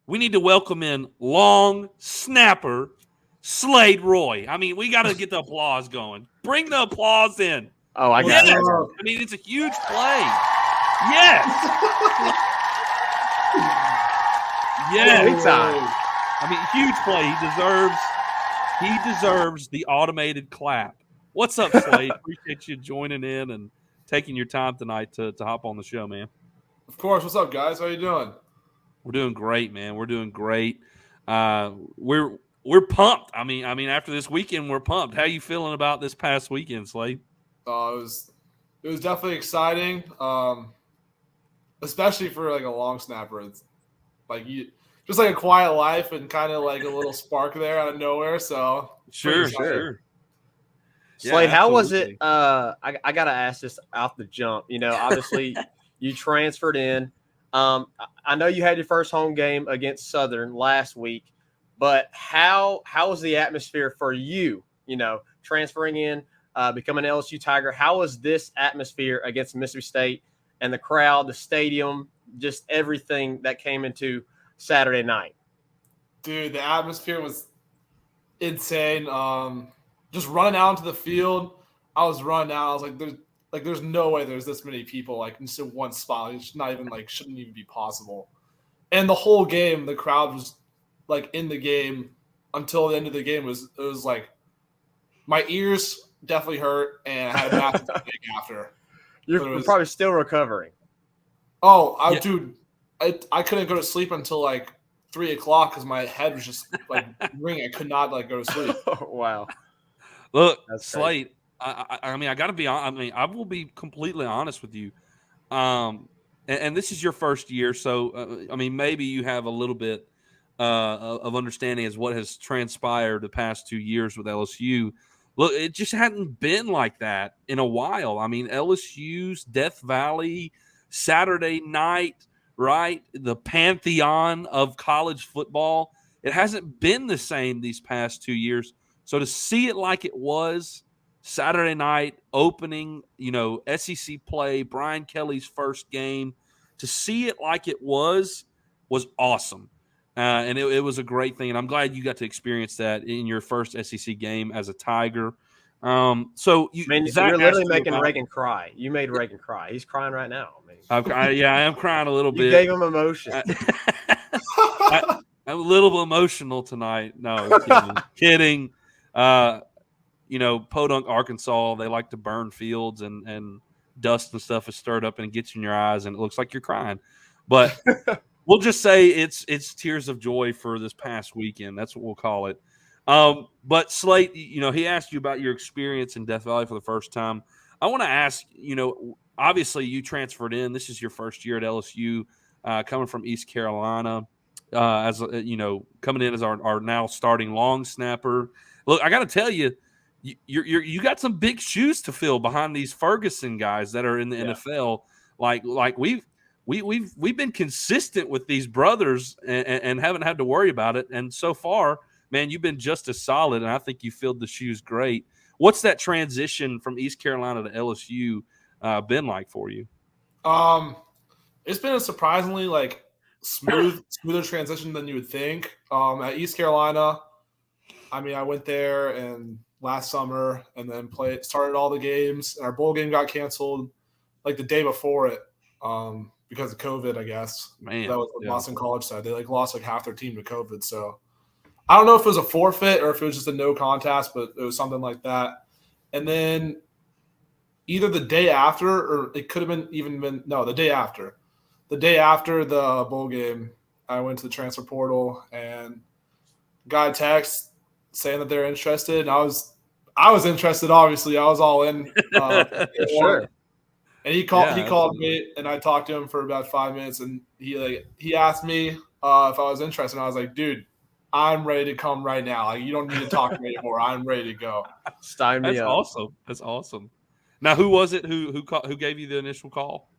We need to welcome in Long Snapper Slade Roy. I mean, we got to get the applause going. Bring the applause in. Oh, I got it. I mean, it's a huge play. Yes. Yes. Big time. I mean, huge play. He deserves the automated clap. What's up, Slade? Appreciate you joining in and taking your time tonight to hop on the show, man. Of course. What's up, guys? How you doing? We're doing great, man. We're doing great. We're pumped. I mean, after this weekend, we're pumped. How you feeling about this past weekend, Slade? It was definitely exciting, especially for like a long snapper. It's like just like a quiet life and kind of like a little spark there out of nowhere. So Sure. Slade, Yeah, how was it? absolutely. I got to ask this off the jump. You know, obviously you transferred in. I know you had your first home game against Southern last week, but how was the atmosphere for you? You know, transferring in, becoming an LSU Tiger. How was this atmosphere against Mississippi State and the crowd, the stadium, just everything that came into Saturday night? Dude, the atmosphere was insane. Just running out into the field, I was running out. I was like, there's no way there's this many people like in just one spot. It's not even like shouldn't even be possible. And the whole game, the crowd was like in the game until the end of the game. It was like my ears definitely hurt, and I had a massive headache after. You're probably still recovering. Oh, dude, I couldn't go to sleep until like 3 o'clock because my head was just like ringing. I could not like go to sleep. Oh, wow. Look, That's Slade. I mean, I got to be honest. I mean, I will be completely honest with you. And this is your first year, so I mean, maybe you have a little bit of understanding as what has transpired the past 2 years with LSU. Look, it just hadn't been like that in a while. I mean, LSU's Death Valley Saturday night, right? The pantheon of college football. It hasn't been the same these past 2 years. So to see it like it was Saturday night opening, you know, SEC play, Brian Kelly's first game, to see it like it was awesome. And it was a great thing. And I'm glad you got to experience that in your first SEC game as a Tiger. So you're literally making Reagan cry. You made Reagan cry. He's crying right now. I am crying a little bit. You gave him emotion. I'm a little emotional tonight. No, kidding. You know, Podunk, Arkansas, they like to burn fields and dust and stuff is stirred up and it gets in your eyes and it looks like you're crying. But we'll just say it's tears of joy for this past weekend. That's what we'll call it. But Slade, you know, he asked you about your experience in Death Valley for the first time. I want to ask, you know, obviously you transferred in. This is your first year at LSU, coming from East Carolina, as you know, coming in as our now starting long snapper. Look, I got to tell you, you got some big shoes to fill behind these Ferguson guys that are in the NFL. Like we've been consistent with these brothers and haven't had to worry about it. And so far, man, you've been just as solid, and I think you filled the shoes great. What's that transition from East Carolina to LSU been like for you? It's been a surprisingly like smoother transition than you would think. At East Carolina, I mean, I went there and last summer and then started all the games. Our bowl game got canceled like the day before it because of COVID, I guess. Man, that was what Boston College said. They like lost like half their team to COVID. So I don't know if it was a forfeit or if it was just a no contest, but it was something like that. And then either the day after or it could have been the day after. The day after the bowl game, I went to the transfer portal and got a text saying that they're interested. And I was interested, obviously. I was all in. Sure. And he called me, and I talked to him for about 5 minutes, and he asked me if I was interested. And I was like, dude, I'm ready to come right now. Like, you don't need to talk to me anymore. I'm ready to go. Sign me up. Awesome. That's awesome. Now, who was it who gave you the initial call?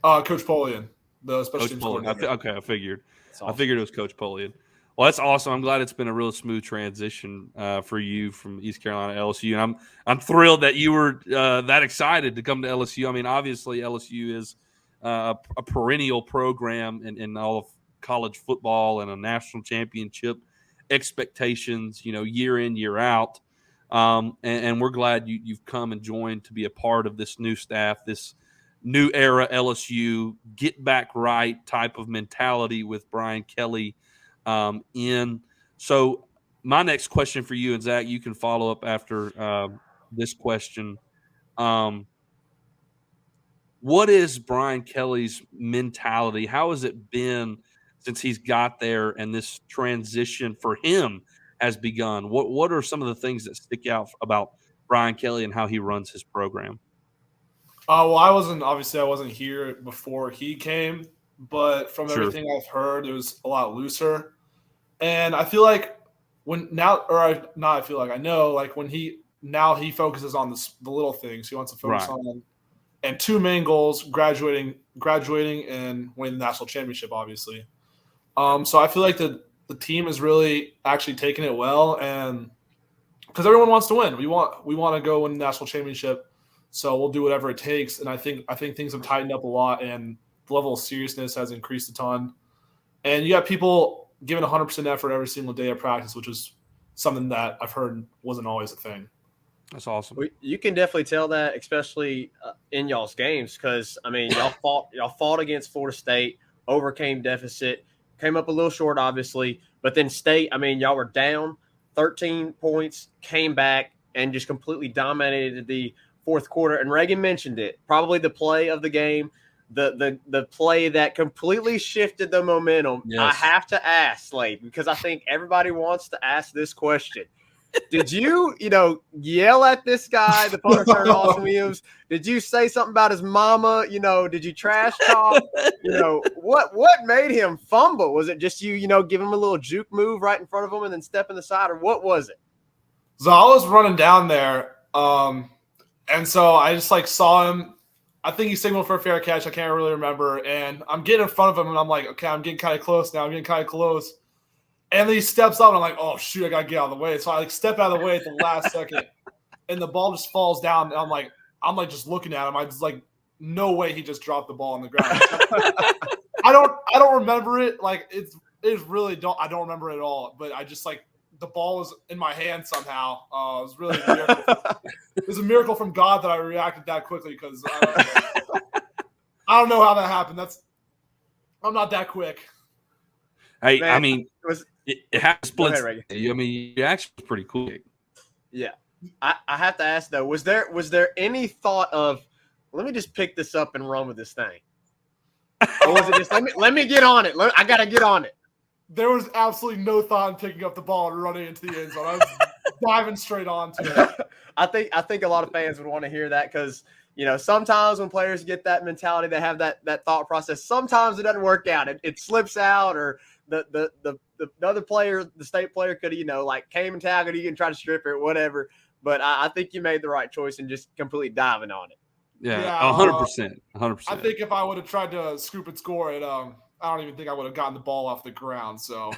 Coach Polian, the special teams coordinator. Okay, I figured. Awesome. I figured it was Coach Polian. Well, that's awesome. I'm glad it's been a real smooth transition for you from East Carolina to LSU, and I'm thrilled that you were that excited to come to LSU. I mean, obviously LSU is a perennial program in all of college football and a national championship expectations, year in, year out. And we're glad you've come and joined to be a part of this new staff, this new era LSU get back right type of mentality with Brian Kelly in. So my next question for you, and Zach, you can follow up after this question. What is Brian Kelly's mentality? How has it been since he's got there and this transition for him has begun? What are some of the things that stick out about Brian Kelly and how he runs his program? Well, I wasn't here before he came, but from Sure. everything I've heard, it was a lot looser. And I feel like I know, like when he focuses on the little things. He wants to focus Right. on and two main goals: graduating, and winning the national championship. Obviously, so I feel like the team is really actually taking it well, and because everyone wants to win, we want to go win the national championship. So we'll do whatever it takes. And I think things have tightened up a lot, and the level of seriousness has increased a ton. And you got people giving 100% effort every single day of practice, which is something that I've heard wasn't always a thing. That's awesome. You can definitely tell that, especially in y'all's games, because I mean, y'all fought against Florida State, overcame deficit, came up a little short, obviously, but then State. I mean, y'all were down 13 points, came back, and just completely dominated the fourth quarter. And Reagan mentioned it, probably the play of the game, the play that completely shifted the momentum. Yes. I have to ask, Slade, because I think everybody wants to ask this question. Did you, yell at this guy, the punter turned Austin Williams? Did you say something about his mama? Did you trash talk? What made him fumble? Was it just you give him a little juke move right in front of him and then step in the side, or what was it? So I was running down there, and so I just saw him. I think he signaled for a fair catch. I can't really remember. And I'm getting in front of him, and I'm like, okay, I'm getting kind of close now. And then he steps up, and I'm like, oh, shoot, I got to get out of the way. So I step out of the way at the last second, and the ball just falls down. And I'm like just looking at him. I just no way he just dropped the ball on the ground. I don't remember it. I don't remember it at all. But I just the ball was in my hand somehow. It was really a miracle. It was a miracle from God that I reacted that quickly, because I don't know how that happened. I'm not that quick. Hey, Man, I mean, it has split. Ahead, I mean, you actually pretty quick. Yeah. I have to ask, though, was there any thought of, let me just pick this up and run with this thing? Or was it just, let me get on it. I got to get on it. There was absolutely no thought in picking up the ball and running into the end zone. I was diving straight onto it. I think a lot of fans would want to hear that, because sometimes when players get that mentality, they have that thought process. Sometimes it doesn't work out. It slips out, or the other player, the State player, could have came and tackled you and tried to strip it, whatever. But I think you made the right choice in just completely diving on it. Yeah, 100%. 100%. I think if I would have tried to scoop and score it, I don't even think I would have gotten the ball off the ground. So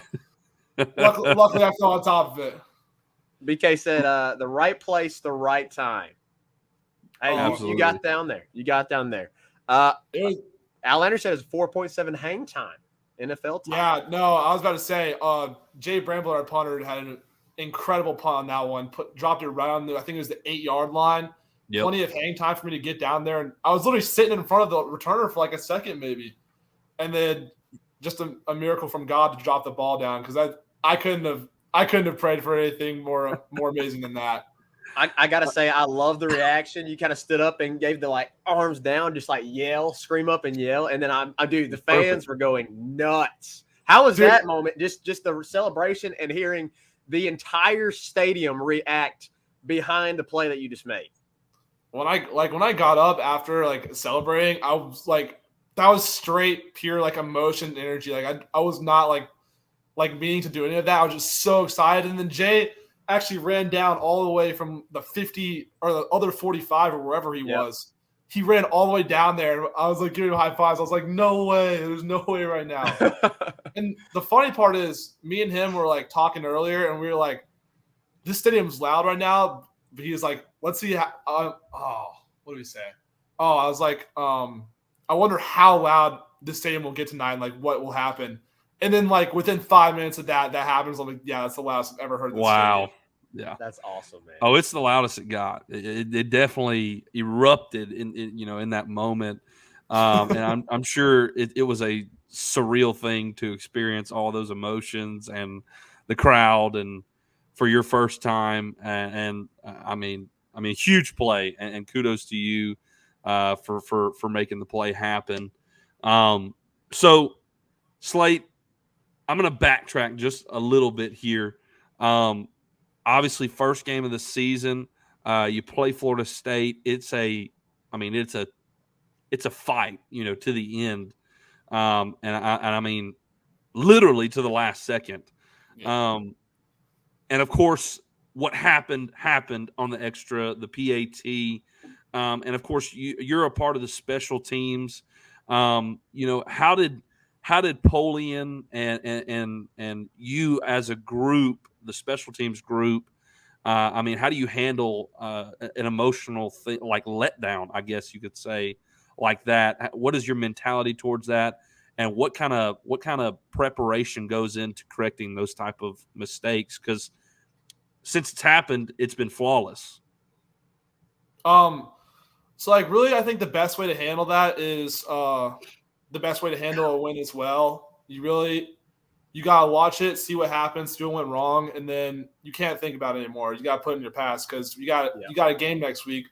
luckily I fell on top of it. BK said, the right place, the right time. Hey, you got down there. Al Anderson has 4.7 hang time, NFL time. Yeah, no, I was about to say, Jay Bramble, our punter, had an incredible punt on that one. Dropped it right on I think it was the 8-yard line. Yep. Plenty of hang time for me to get down there. And I was literally sitting in front of the returner for a second maybe. And then just a miracle from God to drop the ball down, because I couldn't have prayed for anything more amazing than that. I gotta say, I love the reaction. You kind of stood up and gave the arms down, just yell, scream up and yell, and then the fans were going nuts. How was that moment? Just the celebration and hearing the entire stadium react behind the play that you just made. When I got up after celebrating, I was that was straight pure emotion and energy. I was not meaning to do any of that. I was just so excited. And then Jay actually ran down all the way from the 50 or the other 45 or wherever he was, he ran all the way down there. And I was like giving him high fives. I was like, no way. There's no way right now. And the funny part is me and him were like talking earlier, and we were like, this stadium's loud right now. But he was like, let's see. What did we say? Oh, I was like, I wonder how loud this stadium will get tonight and like what will happen. And then like within 5 minutes of that happens. I'm like, yeah, that's the loudest I've ever heard this stadium. Yeah. That's awesome, man. Oh, it's the loudest it got. It definitely erupted in that moment. And I'm sure it was a surreal thing to experience all those emotions and the crowd and for your first time. And I mean, huge play and kudos to you for making the play happen. So Slade, I'm going to backtrack just a little bit here. Obviously, first game of the season, you play Florida State. It's a fight, to the end, and I mean, literally to the last second. Yeah. And of course, what happened on the extra, the PAT, and of course, you're a part of the special teams. How did Polian and you as a group, the special teams group, how do you handle an emotional thing like letdown, I guess you could say, like that? What is your mentality towards that, and what kind of preparation goes into correcting those type of mistakes? Because since it's happened, it's been flawless. So like really, I think the best way to handle that is the best way to handle a win as well. You gotta watch it, see what happens, see what went wrong, and then you can't think about it anymore. You gotta put it in your past because you got a game next week.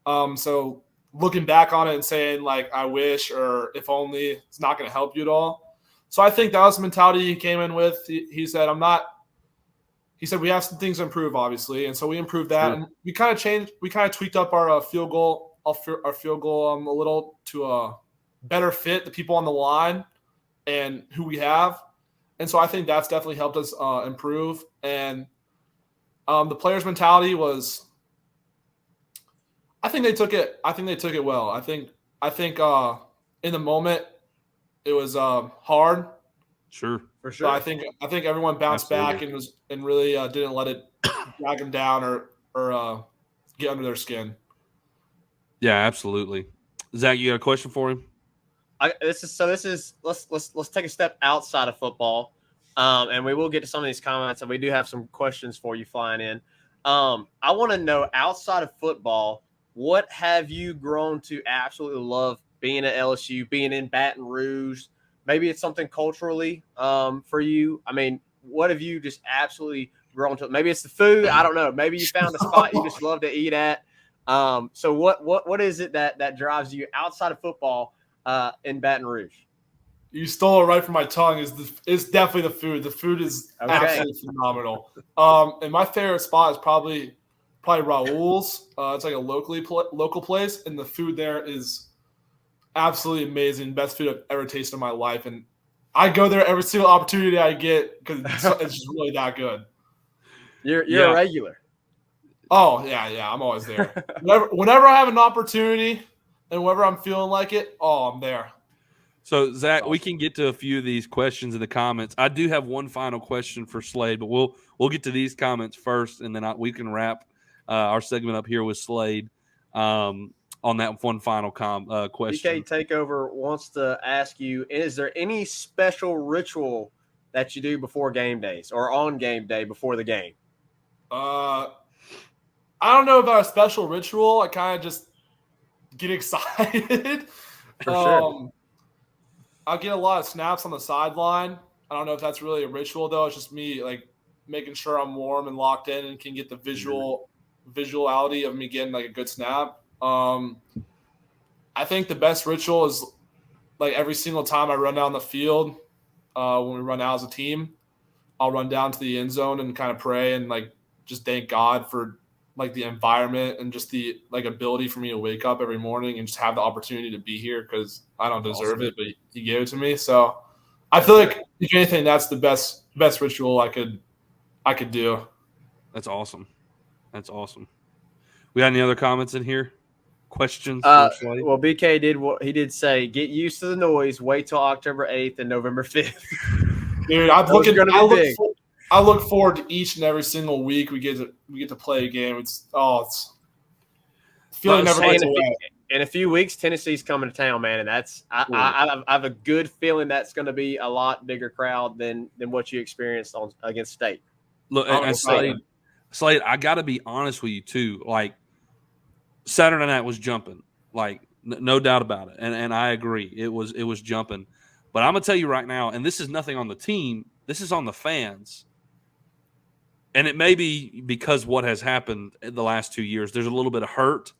So looking back on it and saying like I wish or if only, it's not gonna help you at all. So I think that was the mentality he came in with. He said He said we have some things to improve, obviously, and so we improved that, and we kind of tweaked up our field goal, a little to better fit the people on the line and who we have. And so I think that's definitely helped us improve. And the players' mentality was, I think they took it well. I think in the moment it was hard. Sure, for sure. But I think everyone bounced back and really didn't let it drag them down or get under their skin. Yeah, absolutely. Zach, you got a question for him? Let's take a step outside of football, and we will get to some of these comments, and we do have some questions for you flying in. I want to know, outside of football, what have you grown to absolutely love being at LSU, being in Baton Rouge? Maybe it's something culturally for you. I mean, what have you just absolutely grown to? Maybe it's the food. I don't know. Maybe you found a spot you just love to eat at. So what is it that drives you outside of football in Baton Rouge? You stole it right from my tongue. It's definitely the food. The food is absolutely phenomenal. And my favorite spot is probably Rouge's. It's like a local place, and the food there is absolutely amazing. Best food I've ever tasted in my life, and I go there every single opportunity I get because it's just really that good. You're a regular. Oh yeah, I'm always there. Whenever I have an opportunity and whenever I'm feeling like it, I'm there. So Zach, we can get to a few of these questions in the comments. I do have one final question for Slade, but we'll get to these comments first, and then we can wrap our segment up here with Slade on that one final question. DK Takeover wants to ask you: is there any special ritual that you do before game days or on game day before the game? I don't know about a special ritual. I kind of just get excited. For sure. I'll get a lot of snaps on the sideline. I don't know if that's really a ritual, though. It's just me like making sure I'm warm and locked in and can get the visuality of me getting like a good snap. I think the best ritual is like every single time I run down the field, when we run out as a team, I'll run down to the end zone and kind of pray and like just thank God for like the environment and just the like ability for me to wake up every morning and just have the opportunity to be here because I don't deserve it, but he gave it to me. So I feel like if anything, that's the best ritual I could do. That's awesome. We got any other comments in here? questions for Slade? Well, BK did what he did say. Get used to the noise. Wait till October 8th and November 5th. Dude, I look forward to each and every single week we get to play a game. It's feeling never gets away. In a few weeks, Tennessee's coming to town, man, and that's I have a good feeling that's going to be a lot bigger crowd than what you experienced against State. Look, and Slade, I got to be honest with you too. Like Saturday night was jumping, like no doubt about it, and I agree, it was jumping. But I'm gonna tell you right now, and this is nothing on the team. This is on the fans. And it may be because what has happened in the last 2 years. There's a little bit of hurt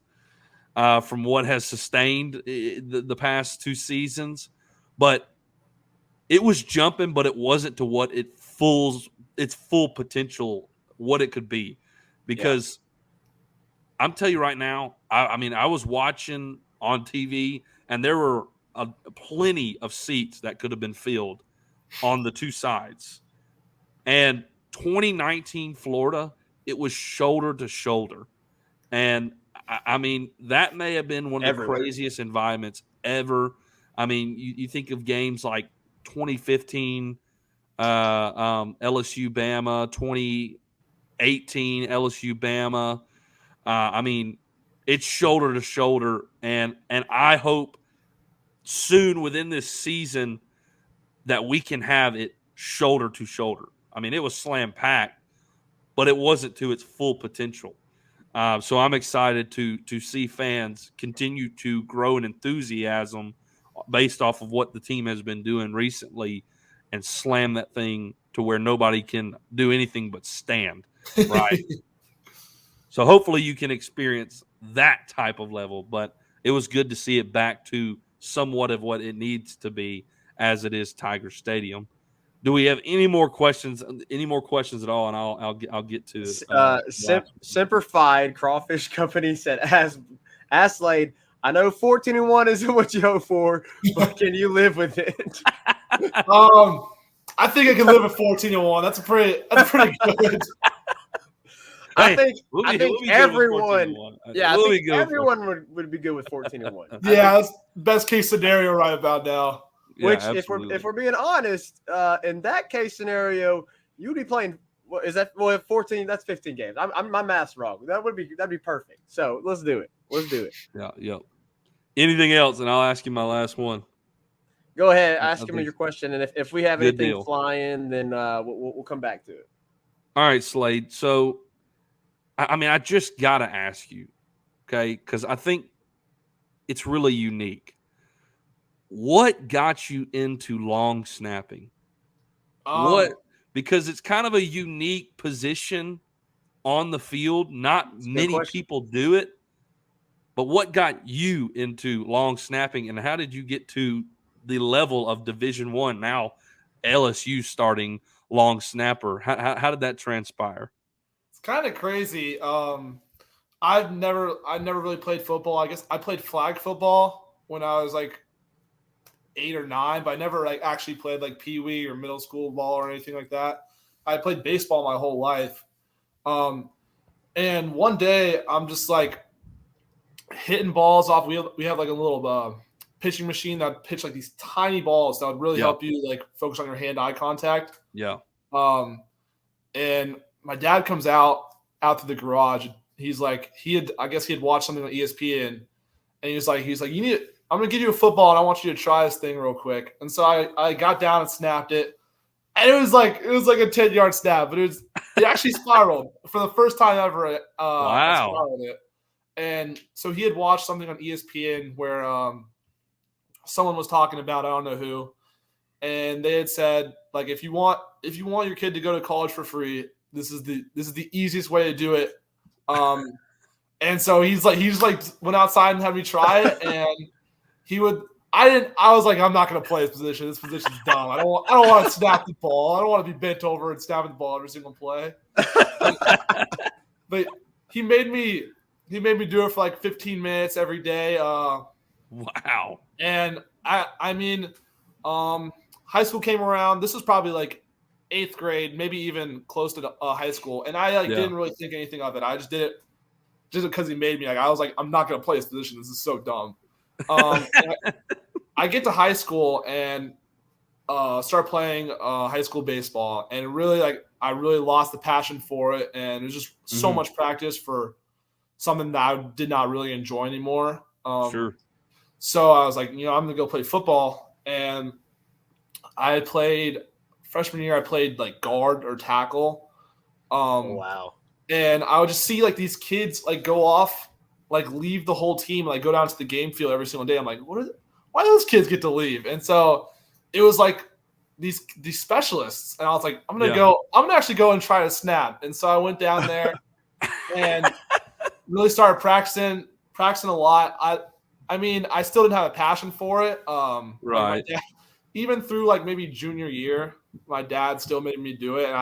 from what has sustained the past 2 seasons. But it was jumping, but it wasn't to what its full potential, what it could be. Because I'm telling you right now, I mean, I was watching on TV, and there were plenty of seats that could have been filled on the 2 sides. And 2019 Florida, it was shoulder to shoulder. And I mean, that may have been one of the craziest environments ever. I mean, you think of games like 2015 LSU Bama, 2018 LSU Bama. I mean, it's shoulder to shoulder, and I hope soon within this season that we can have it shoulder to shoulder. I mean, it was slam packed, but it wasn't to its full potential. So I'm excited to see fans continue to grow in enthusiasm based off of what the team has been doing recently, and slam that thing to where nobody can do anything but stand, right? So hopefully you can experience that type of level, but it was good to see it back to somewhat of what it needs to be as it is Tiger Stadium. Do we have any more questions? Any more questions at all? And I'll get to it. Simplified Crawfish Company said, "Ask Slade. I know 14-1 isn't what you hope for, but can you live with it?" I think I can live with 14-1. That's pretty good. I think everyone would be good with 14-1. Yeah, that's best case scenario right about now. Which, if we're being honest, in that case scenario, you'd be playing. What is that? Well, 14. That's 15 games. My math's wrong. That'd be perfect. So let's do it. Yeah. Anything else? And I'll ask you my last one. Go ahead. Ask me your question, and if we have anything flying, then we'll come back to it. All right, Slade. So, I mean, I just gotta ask you, okay? Because I think it's really unique. What got you into long snapping? Because it's kind of a unique position on the field. Not many people do it. But what got you into long snapping, and how did you get to the level of Division I? Now LSU starting long snapper. How did that transpire? It's kind of crazy. I've never really played football. I guess I played flag football when I was like 8 or 9, but I never like actually played like peewee or middle school ball or anything like that. I played baseball my whole life. And one day I'm just like hitting balls off. We have like a little pitching machine that would pitch like these tiny balls that would really help you like focus on your hand-eye contact. Yeah. And my dad comes out to the garage. He's like, I guess he had watched something on ESPN, and he's like, I'm going to give you a football, and I want you to try this thing real quick. And so I got down and snapped it. And it was like a 10-yard snap, but it actually spiraled for the first time ever. Wow. I spiraled it. And so he had watched something on ESPN where someone was talking about, I don't know who, and they had said, like, if you want your kid to go to college for free, this is the easiest way to do it. And so he's like went outside and had me try it, and I was like, I'm not going to play this position. This position's dumb. I don't want to snap the ball. I don't want to be bent over and snapping the ball every single play. But he made me do it for like 15 minutes every day. Wow. And I mean, high school came around. This was probably like 8th grade, maybe even close to high school. And I didn't really think anything of it. I just did it just because he made me. Like I was like, I'm not gonna play this position. This is so dumb. I get to high school and start playing high school baseball, and really I really lost the passion for it, and it was just so much practice for something that I did not really enjoy anymore. Sure. So I was like, I'm gonna go play football, and I played freshman year. I played like guard or tackle. Wow. And I would just see like these kids like go off, like leave the whole team, like go down to the game field every single day. I'm like, why do those kids get to leave? And so it was like these specialists, and I was like, I'm gonna actually go and try to snap. And so I went down there and really started practicing a lot. I mean, I still didn't have a passion for it. Right. Like even through like maybe junior year, my dad still made me do it, and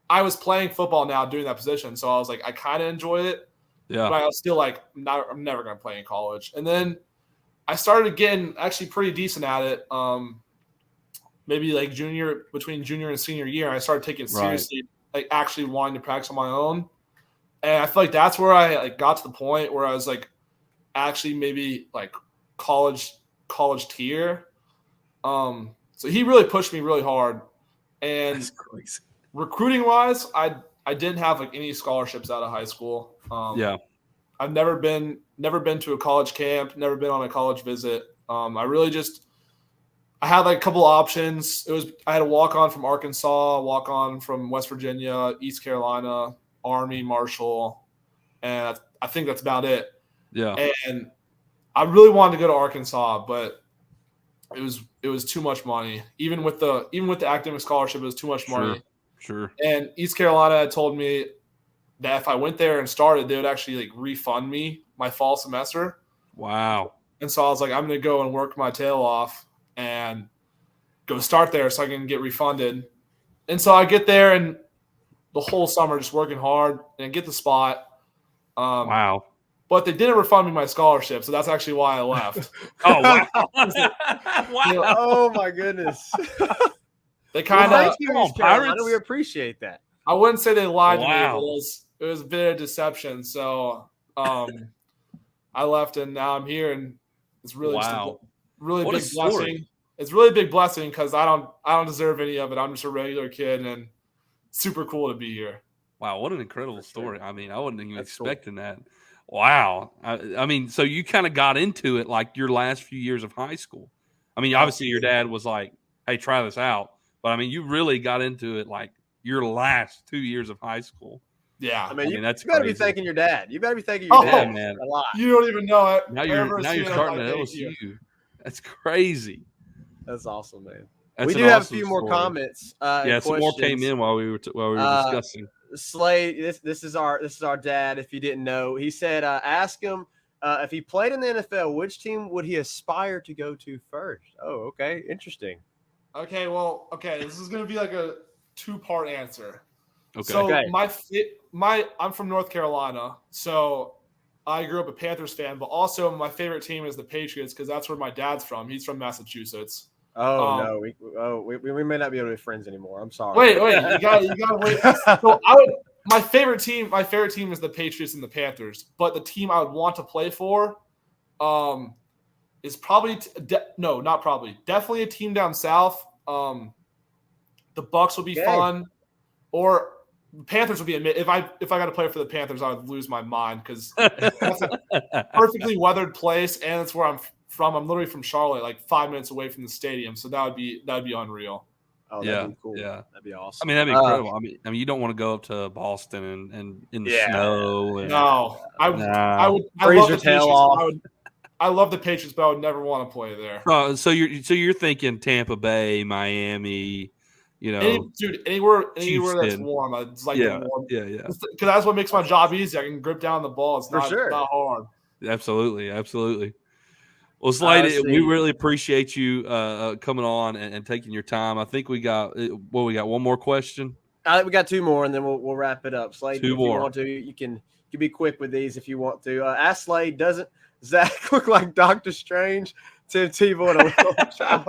I was playing football now doing that position, so I was like, I kind of enjoyed it. Yeah. But I was still like, I'm never going to play in college. And then I started getting actually pretty decent at it. Maybe like between junior and senior year, I started taking it seriously, like actually wanting to practice on my own. And I feel like that's where I like got to the point where I was like, actually maybe like college tier. So he really pushed me really hard. And that's crazy. Recruiting wise, I didn't have like any scholarships out of high school. I've never been to a college camp, never been on a college visit. I had like a couple options. I had a walk on from Arkansas, walk on from West Virginia, East Carolina, Army, Marshall, and I think that's about it. Yeah. And I really wanted to go to Arkansas, but it was too much money. Even with the academic scholarship, it was too much money. Sure. And East Carolina had told me that if I went there and started, they would actually like refund me my fall semester. Wow. And so I was like, I'm going to go and work my tail off and go start there so I can get refunded. And so I get there and the whole summer just working hard and get the spot. Wow. But they didn't refund me my scholarship, so that's actually why I left. Oh, wow. Wow. Oh, my goodness. They kind of Pirates. We appreciate that. I wouldn't say they lied to me. It was a bit of deception. So I left, and now I'm here, and it's really just a really big blessing. It's really a big blessing because I don't deserve any of it. I'm just a regular kid, and super cool to be here. Wow, what an incredible story! I mean, I wasn't even expecting that. Wow. I mean, so you kind of got into it like your last few years of high school. I mean, obviously your dad was like, "Hey, try this out." But I mean, you really got into it like your last 2 years of high school. Yeah, I mean, that's you better be thanking your dad. You better be thanking your dad, man. A lot. You don't even know it. Now you're starting at LSU. That's crazy. That's awesome, man. That's we do have a few more comments. Some more came in while we were discussing. Slade, this is our dad. If you didn't know, he said, ask him if he played in the NFL, which team would he aspire to go to first? Oh, okay, interesting. Okay, this is going to be like a 2-part answer. Okay. So I'm from North Carolina, so I grew up a Panthers fan, but also my favorite team is the Patriots because that's where my dad's from. He's from Massachusetts. Oh no, we may not be able to be friends anymore. I'm sorry. Wait, you gotta wait. So my favorite team is the Patriots and the Panthers, but the team I would want to play for, is probably definitely a team down south. The Bucks would be fun, or Panthers would be if I got to play for the Panthers, I would lose my mind because that's a perfectly weathered place, and it's where I'm from. I'm literally from Charlotte, like 5 minutes away from the stadium, so that would be unreal. Oh, that'd be cool. Yeah, that'd be awesome. I mean, that'd be incredible. I mean, you don't want to go up to Boston and in the snow. And, no, I would freeze your tail off. I love the Patriots, but I would never want to play there. So you're thinking Tampa Bay, Miami, anywhere that's warm. It's like warm. Yeah. Because that's what makes my job easy. I can grip down the ball. It's not hard. Absolutely. Well, Slade, we really appreciate you coming on and taking your time. I think we got one more question. We got 2 more, and then we'll wrap it up. Slade, if you want to, you can be quick with these if you want to. Ask Slade, doesn't Zach look like Doctor Strange? Tim Tebow and a little child.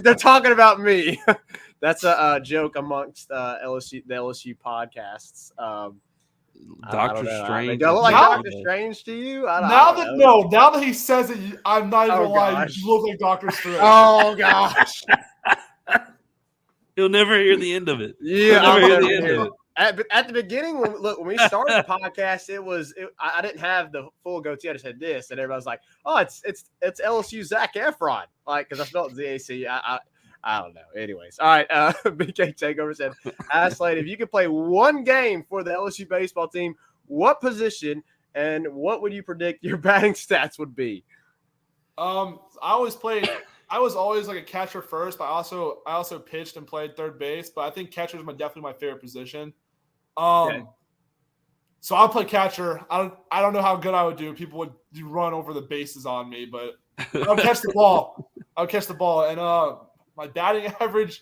They're talking about me. That's a joke amongst the LSU podcasts. Doctor Strange. Do I look like Now- Doctor Strange to you? Now that he says it, I'm not even gonna lie. gosh. You look like Doctor Strange. Oh gosh. He'll never hear the end of it. Yeah, He'll I'll never hear never the end hear of it. it. At the beginning, when we started the podcast, I didn't have the full goatee. I just had this, and everybody was like, "Oh, it's LSU Zac Efron," like because I felt ZAC. I don't know. Anyways, all right. BK Takeover said, "Ask Slade, if you could play one game for the LSU baseball team, what position and what would you predict your batting stats would be?" I was always like a catcher first, but I also pitched and played third base. But I think catcher is definitely my favorite position. Okay. So I'll play catcher. I don't know how good I would do. People would run over the bases on me, but I'll catch the ball. And my batting average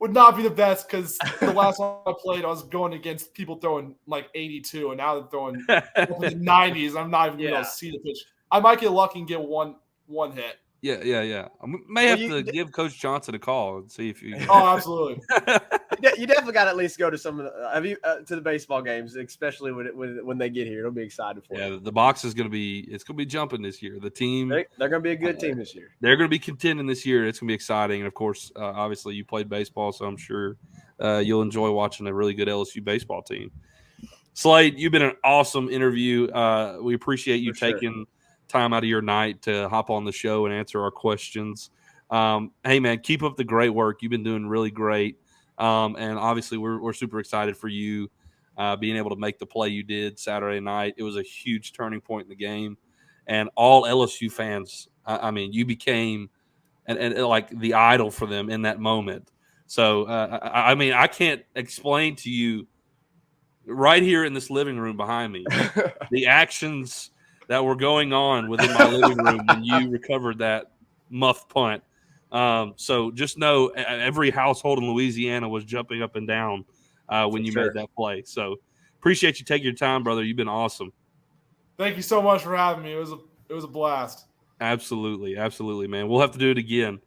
would not be the best because the last time I played, I was going against people throwing like 82, and now they're throwing up in the 90s. I'm not even going to be able to see the pitch. I might get lucky and get one hit. Yeah. I may have to give Coach Johnson a call and see if you. Oh, absolutely. You definitely got to at least go to some of the to the baseball games, especially when they get here. It'll be exciting for you. Yeah, the box is going to be jumping this year. The team They're going to be a good team this year. They're going to be contending this year. It's going to be exciting, and of course, obviously, you played baseball, so I'm sure you'll enjoy watching a really good LSU baseball team. Slade, you've been an awesome interview. We appreciate you taking time out of your night to hop on the show and answer our questions. Hey, man, keep up the great work. You've been doing really great. And obviously we're super excited for you being able to make the play you did Saturday night. It was a huge turning point in the game, and all LSU fans, I mean, you became and like the idol for them in that moment. So, I mean, I can't explain to you right here in this living room behind me, the actions that were going on within my living room when you recovered that muff punt. So just know every household in Louisiana was jumping up and down when you made that play. So appreciate you taking your time, brother. You've been awesome. Thank you so much for having me. It was a blast. Absolutely, man. We'll have to do it again.